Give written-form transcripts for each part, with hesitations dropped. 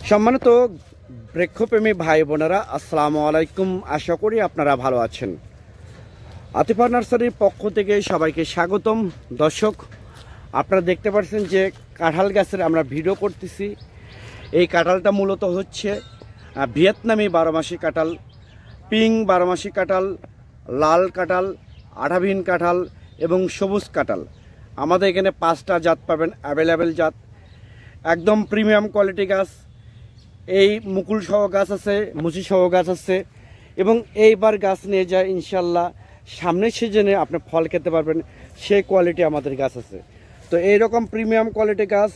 সম্মানিত বৃক্ষপ্রেমী ভাই বোনেরা, আসসালামু আলাইকুম। আশা করি আপনারা ভালো আছেন। আতিফা নার্সারির পক্ষ থেকে সবাইকে স্বাগতম। দর্শক, আপনারা দেখতে পাচ্ছেন যে কাঁঠাল গাছের আমরা ভিডিও করতেছি। এই কাঁঠালটা মূলত হচ্ছে ভিয়েতনামি 12 মাসি কাঁঠাল, পিং 12 মাসি কাঁঠাল, লাল কাঁঠাল, আঠাবিন কাঁঠাল এবং সবুজ কাঁঠাল। আমাদের এখানে 5টা জাত পাবেন, অ্যাভেলেবেল জাত, একদম প্রিমিয়াম কোয়ালিটি গাছ। এই মুকুল সহ গাছ আছে, মুচি সহ গাছ আছে এবং এইবার গাছ নিয়ে যায় ইনশাল্লাহ সামনের সিজনে আপনি ফল খেতে পারবেন, সেই কোয়ালিটি আমাদের গাছ আছে। তো এইরকম প্রিমিয়াম কোয়ালিটি গাছ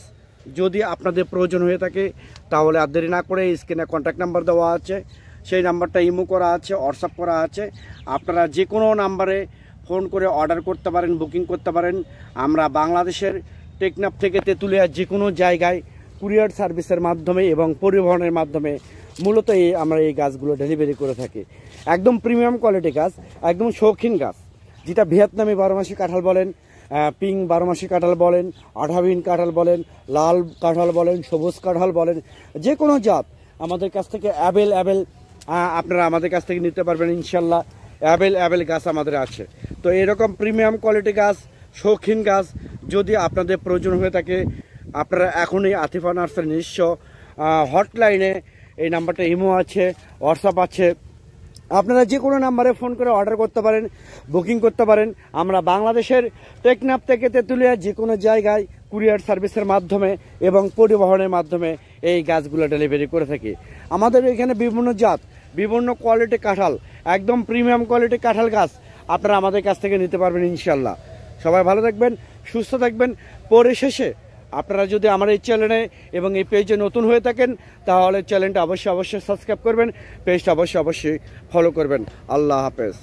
যদি আপনাদের প্রয়োজন হয়ে থাকে তাহলে আর দেরি না করে স্ক্রিনে কন্ট্যাক্ট নাম্বার দেওয়া আছে, সেই নাম্বারটা ইমো করা আছে, হোয়াটসঅ্যাপ করা আছে। আপনারা যে কোনো নাম্বারে ফোন করে অর্ডার করতে পারেন, বুকিং করতে পারেন। আমরা বাংলাদেশের টেকনাফ থেকে তেঁতুলিয়া যে কোনো জায়গায় কুরিয়ার সার্ভিসের মাধ্যমে এবং পরিবহনের মাধ্যমে মূলত আমরা এই গাছগুলো ডেলিভারি করে থাকি। একদম প্রিমিয়াম কোয়ালিটি গাছ, একদম শৌখিন গাছ, যেটা ভিয়েতনামি 12 মাসি কাঁঠাল বলেন, পিং 12 মাসি কাঁঠাল বলেন, আঠাবিন কাঁঠাল বলেন, লাল কাঁঠাল বলেন, সবুজ কাঁঠাল বলেন, যে কোনো জাত আমাদের কাছ থেকে অ্যাভেলেবেল আপনারা আমাদের কাছ থেকে নিতে পারবেন ইনশাল্লাহ। অ্যাভেলেবেল গাছ আমাদের আছে। তো এরকম প্রিমিয়াম কোয়ালিটি গাছ, শৌখিন গাছ যদি আপনাদের প্রয়োজন হয়ে থাকে, আপনারা এখনই আতিফা নার্সারি নিজস্ব হটলাইনে এই নাম্বারটা ইমো আছে, হোয়াটসঅ্যাপ আছে, আপনারা যে কোনো নাম্বারে ফোন করে অর্ডার করতে পারেন, বুকিং করতে পারেন। আমরা বাংলাদেশের টেকনাফ থেকে তেঁতুলিয়া যে কোনো জায়গায় কুরিয়ার সার্ভিসের মাধ্যমে এবং পরিবহনের মাধ্যমে এই গাছগুলো ডেলিভারি করে থাকি। আমাদের এখানে বিভিন্ন জাত, বিভিন্ন কোয়ালিটি কাঁঠাল, একদম প্রিমিয়াম কোয়ালিটি কাঁঠাল গাছ আপনারা আমাদের কাছ থেকে নিতে পারবেন ইনশাল্লাহ। সবাই ভালো থাকবেন, সুস্থ থাকবেন। পরিশেষে আপনারা যদি আমার এই চ্যানেলে এবং এই পেজে নতুন হয়ে থাকেন তাহলে চ্যানেলটা অবশ্যই সাবস্ক্রাইব করবেন, পেজটা অবশ্যই ফলো করবেন। আল্লাহ হাফেজ।